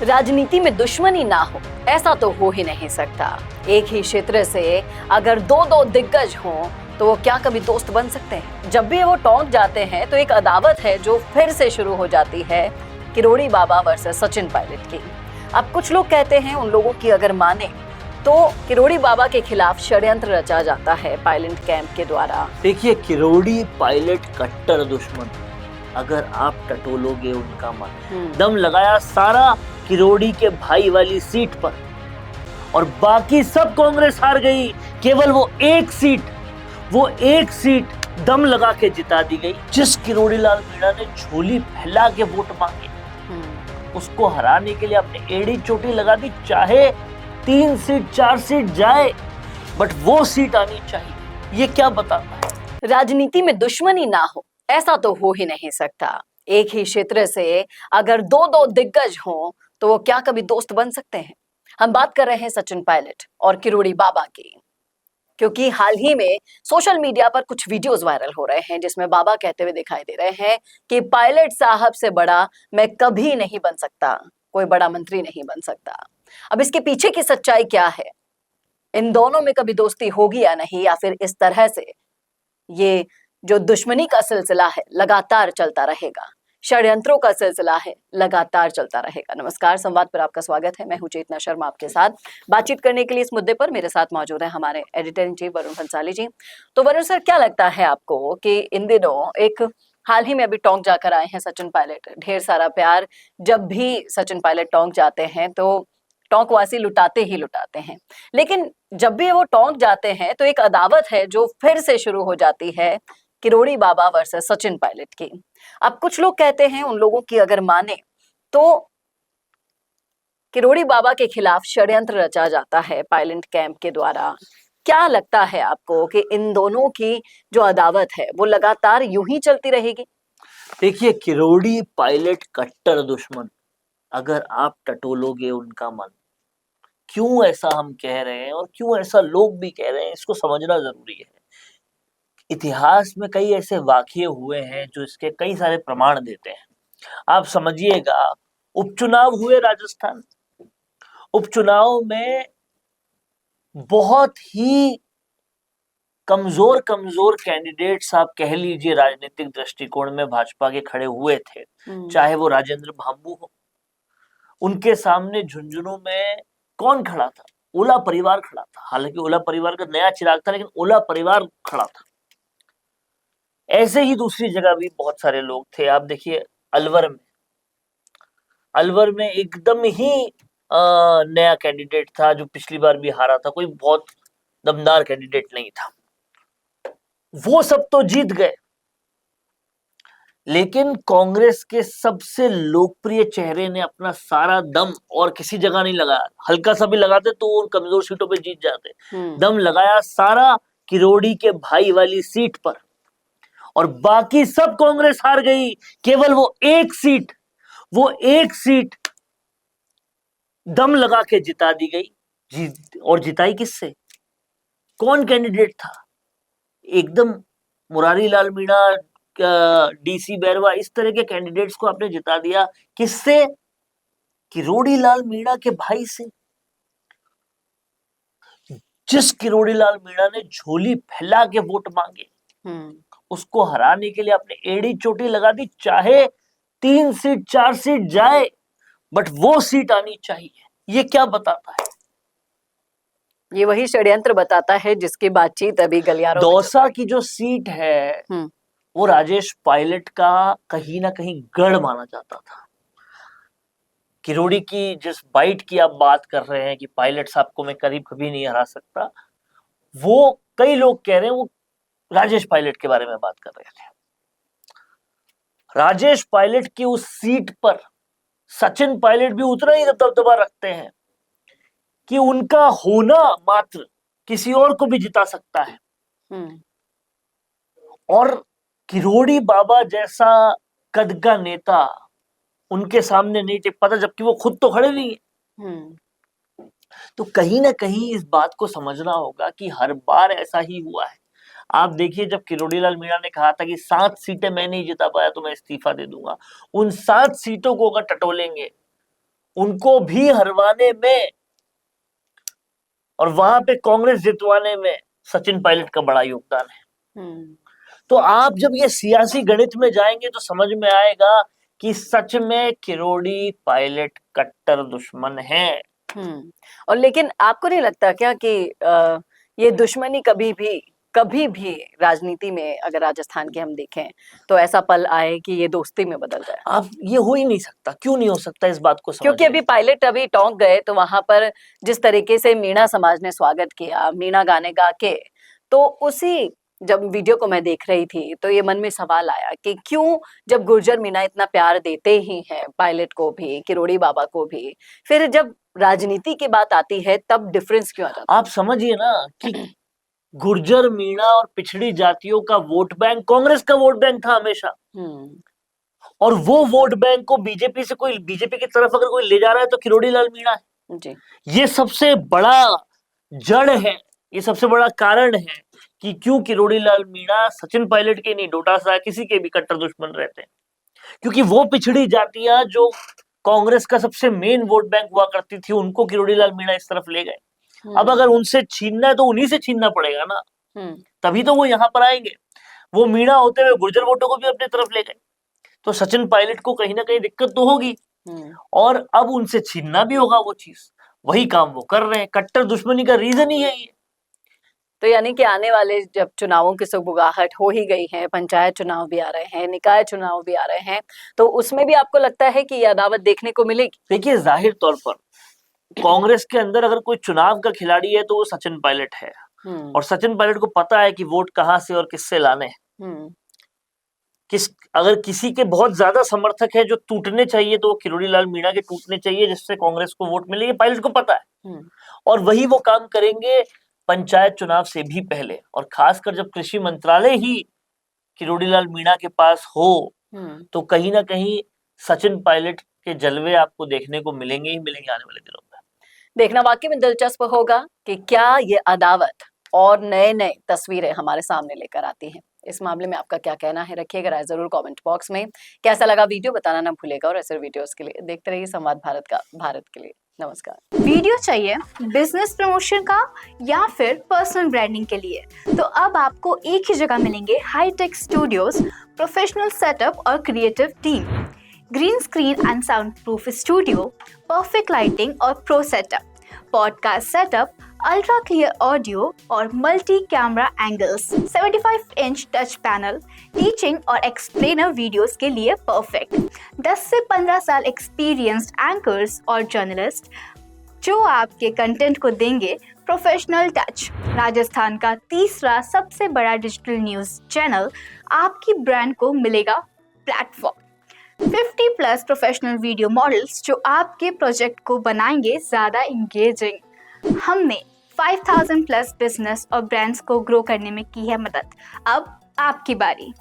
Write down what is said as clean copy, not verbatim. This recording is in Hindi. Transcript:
राजनीति में दुश्मनी ना हो ऐसा तो हो ही नहीं सकता। एक ही क्षेत्र से अगर दो दो दिग्गज हों तो वो क्या कभी दोस्त बन सकते हैं? जब भी वो टोंक जाते हैं तो एक अदावत है जो फिर से शुरू हो जाती है, किरोड़ी बाबा वर्सेस सचिन पायलट की। अब कुछ लोग कहते हैं उन लोगों की अगर माने तो किरोड़ी बाबा के खिलाफ षड्यंत्र रचा जाता है पायलट कैंप के द्वारा। देखिए, किरोड़ी पायलट कट्टर दुश्मन, अगर आप टटोलोगे उनका मन, दम लगाया सारा किरोड़ी के भाई वाली सीट पर और बाकी सब कांग्रेस हार गई, केवल वो एक सीट दम लगा के जिता दी गई। जिस किरोड़ी लाल मीणा ने झोली फैला के वोट मांगे, उसको हराने के लिए अपने एड़ी चोटी लगा दी। चाहे 3 सीट 4 सीट जाए, बट वो सीट आनी चाहिए। ये क्या बताता है? राजनीति में दुश्मनी ना हो ऐसा तो हो ही नहीं सकता। एक ही क्षेत्र से अगर दो दो दिग्गज हों तो वो क्या कभी दोस्त बन सकते हैं? हम बात कर रहे हैं सचिन पायलट और किरोड़ी बाबा की, क्योंकि हाल ही में सोशल मीडिया पर कुछ वीडियोस वायरल हो रहे हैं जिसमें बाबा कहते हुए दिखाई दे रहे हैं कि पायलट साहब से बड़ा मैं कभी नहीं बन सकता, कोई बड़ा मंत्री नहीं बन सकता। अब इसके पीछे की सच्चाई क्या है? इन दोनों में कभी दोस्ती होगी या नहीं, या फिर इस तरह से ये जो दुश्मनी का सिलसिला है लगातार चलता रहेगा, षड्यंत्रों का सिलसिला है लगातार चलता रहेगा। नमस्कार, संवाद पर आपका स्वागत है। मैं हूं चेतना शर्मा। आपके साथ बातचीत करने के लिए इस मुद्दे पर मेरे साथ मौजूद है हमारे editor in chief Varun Bhansali ji. तो वरुण सर, क्या लगता है आपको कि इन दिनों एक हाल ही में अभी टोंक जाकर आए हैं सचिन पायलट, ढेर सारा प्यार जब भी सचिन पायलट टोंक जाते हैं तो टोंक वासी लुटाते ही लुटाते हैं, लेकिन जब भी वो टोंक जाते हैं तो एक अदावत है जो फिर से शुरू हो जाती है, किरोड़ी बाबा वर्सेस सचिन पायलट की। अब कुछ लोग कहते हैं उन लोगों की अगर माने तो किरोड़ी बाबा के खिलाफ षड्यंत्र रचा जाता है पायलट कैंप के द्वारा। क्या लगता है आपको कि इन दोनों की जो अदावत है वो लगातार यूं ही चलती रहेगी? देखिए, किरोड़ी पायलट कट्टर दुश्मन, अगर आप टटोलोगे उनका मन, क्यों ऐसा हम कह रहे हैं और क्यों ऐसा लोग भी कह रहे हैं, इसको समझना जरूरी है। इतिहास में कई ऐसे वाकये हुए हैं जो इसके कई सारे प्रमाण देते हैं। आप समझिएगा, उपचुनाव हुए राजस्थान, उपचुनाव में बहुत ही कमजोर कैंडिडेट्स आप कह लीजिए राजनीतिक दृष्टिकोण में भाजपा के खड़े हुए थे। चाहे वो राजेंद्र भांबू हो, उनके सामने झुंझुनू में कौन खड़ा था? ओला परिवार खड़ा था। हालांकि ओला परिवार का नया चिराग था, लेकिन ओला परिवार खड़ा था। ऐसे ही दूसरी जगह भी बहुत सारे लोग थे। आप देखिए, अलवर में एकदम ही नया कैंडिडेट था जो पिछली बार भी हारा था, कोई बहुत दमदार कैंडिडेट नहीं था। वो सब तो जीत गए, लेकिन कांग्रेस के सबसे लोकप्रिय चेहरे ने अपना सारा दम और किसी जगह नहीं लगाया। हल्का सा भी लगाते तो उन कमजोर सीटों पे जीत जाते। दम लगाया सारा किरोड़ी के भाई वाली सीट पर और बाकी सब कांग्रेस हार गई, केवल वो एक सीट दम लगा के जिता दी गई। और जिताई किससे? कौन कैंडिडेट था? एकदम मुरारी लाल मीणा, डीसी बैरवा, इस तरह के कैंडिडेट्स को आपने जिता दिया। किससे? किरोड़ी लाल मीणा के भाई से। जिस किरोड़ी लाल मीणा ने झोली फैला के वोट मांगे, उसको हराने के लिए अपने एड़ी चोटी लगा दी। चाहे 3 सीट 4 सीट जाए, बट वो सीट आनी चाहिए। ये क्या बताता है? ये वही षड्यंत्र बताता है जिसकी बातचीत अभी गलियारों में दौसा की जो सीट है वो राजेश पायलट का कहीं ना कहीं गढ़ माना जाता था। किरोड़ी की जिस बाइट की आप बात कर रहे हैं कि पायलट साहब को मैं करीब कभी नहीं हरा सकता, वो कई लोग कह रहे हैं वो राजेश पायलट के बारे में बात कर रहे थे। राजेश पायलट की उस सीट पर सचिन पायलट भी उतना ही दबदबा रखते हैं कि उनका होना मात्र किसी और को भी जिता सकता है। और किरोड़ी बाबा जैसा कद का नेता उनके सामने नहीं टिक पाता, जबकि वो खुद तो खड़े नहीं है। तो कहीं ना कहीं इस बात को समझना होगा कि हर बार ऐसा ही हुआ है। आप देखिए, जब किरोड़ी लाल मीणा ने कहा था कि 7 सीटें मैं नहीं जिता पाया तो मैं इस्तीफा दे दूंगा, उन 7 सीटों को अगर टटोलेंगे उनको भी हरवाने में और वहां पे कांग्रेस जितवाने में सचिन पायलट का बड़ा योगदान है। तो आप जब ये सियासी गणित में जाएंगे तो समझ में आएगा कि सच में किरोड़ी पायलट कट्टर दुश्मन है। और लेकिन आपको नहीं लगता क्या कि ये दुश्मनी कभी भी राजनीति में, अगर राजस्थान की हम देखें तो ऐसा पल आए कि ये दोस्ती में बदल जाए? आप ये हो ही नहीं सकता। क्यों नहीं हो सकता, इस बात को क्योंकि अभी पायलट अभी टोंक गए तो वहां पर जिस तरीके से मीणा समाज ने स्वागत किया, मीणा गाने गा के, तो उसी जब वीडियो को मैं देख रही थी तो ये मन में सवाल आया कि क्यों, जब गुर्जर मीणा इतना प्यार देते ही हैं पायलट को भी, किरोड़ी बाबा को भी, फिर जब राजनीति की बात आती है तब डिफरेंस क्यों आ जाता है? आप समझिए ना कि गुर्जर मीणा और पिछड़ी जातियों का वोट बैंक कांग्रेस का वोट बैंक था हमेशा। और वो वोट बैंक को बीजेपी की तरफ अगर कोई ले जा रहा है तो किरोड़ी लाल मीणा है जी। ये सबसे बड़ा जड़ है, ये सबसे बड़ा कारण है कि क्यों किरोड़ी लाल मीणा सचिन पायलट के नहीं, डोटासरा किसी के भी कट्टर दुश्मन रहते हैं। क्योंकि वो पिछड़ी जातियां जो कांग्रेस का सबसे मेन वोट बैंक हुआ करती थी, उनको किरोड़ी लाल मीणा इस तरफ ले गए। अब अगर उनसे छीनना है तो उन्हीं से छीनना पड़ेगा ना, तभी तो वो यहाँ पर आएंगे। वो मीणा होते हुए गुर्जर वोटों को भी अपनी तरफ ले गए, तो सचिन पायलट को कहीं ना कहीं दिक्कत तो होगी। और अब उनसे छीनना भी होगा वो चीज, वही काम वो कर रहे हैं। कट्टर दुश्मनी का रीजन ही है ये। तो यानी कि आने वाले जब चुनावों की सुगबुगाहट हो ही गई है, पंचायत चुनाव भी आ रहे हैं, निकाय चुनाव भी आ रहे हैं, तो उसमें भी आपको लगता है कि ये अदावत देखने को मिलेगी? देखिए, जाहिर तौर पर कांग्रेस के अंदर अगर कोई चुनाव का खिलाड़ी है तो वो सचिन पायलट है। और सचिन पायलट को पता है कि वोट कहां से और किससे लाने हैं। अगर किसी के बहुत ज्यादा समर्थक है जो टूटने चाहिए तो वो किरोड़ी लाल मीणा के टूटने चाहिए, जिससे कांग्रेस को वोट मिले, ये पायलट को पता है। और वही वो काम करेंगे पंचायत चुनाव से भी पहले, और खासकर जब कृषि मंत्रालय ही किरोड़ी लाल मीणा के पास हो तो कहीं ना कहीं सचिन पायलट के जलवे आपको देखने को मिलेंगे ही मिलेंगे आने वाले दिनों में। देखना वाकई में दिलचस्प होगा कि क्या ये अदावत और नए नए तस्वीरें हमारे सामने लेकर आती हैं। इस मामले में आपका क्या कहना है, रखिएगा राय जरूर कमेंट बॉक्स में। कैसा लगा वीडियो बताना ना भूलेगा, और ऐसे वीडियोस के लिए देखते रहिए संवाद भारत का, भारत के लिए। नमस्कार। वीडियो चाहिए बिजनेस प्रमोशन का या फिर पर्सनल ब्रांडिंग के लिए, तो अब आपको एक ही जगह मिलेंगे हाईटेक स्टूडियोज, प्रोफेशनल सेटअप और creative team, green screen and sound proof studio, perfect lighting और pro setup, podcast setup, ultra clear audio और multi camera angles, 75 inch touch panel, teaching और एक्सप्लेनर वीडियोस के लिए परफेक्ट, 10 से 15 साल एक्सपीरियंस्ड एंकर्स और जर्नलिस्ट जो आपके कंटेंट को देंगे प्रोफेशनल टच। राजस्थान का तीसरा सबसे बड़ा डिजिटल न्यूज़ चैनल आपकी ब्रांड को मिलेगा प्लेटफॉर्म। 50+ प्रोफेशनल वीडियो मॉडल्स जो आपके प्रोजेक्ट को बनाएंगे ज़्यादा इंगेजिंग। हमने 5000+ बिजनेस और ब्रांड्स को ग्रो करने में की है मदद। अब आपकी बारी।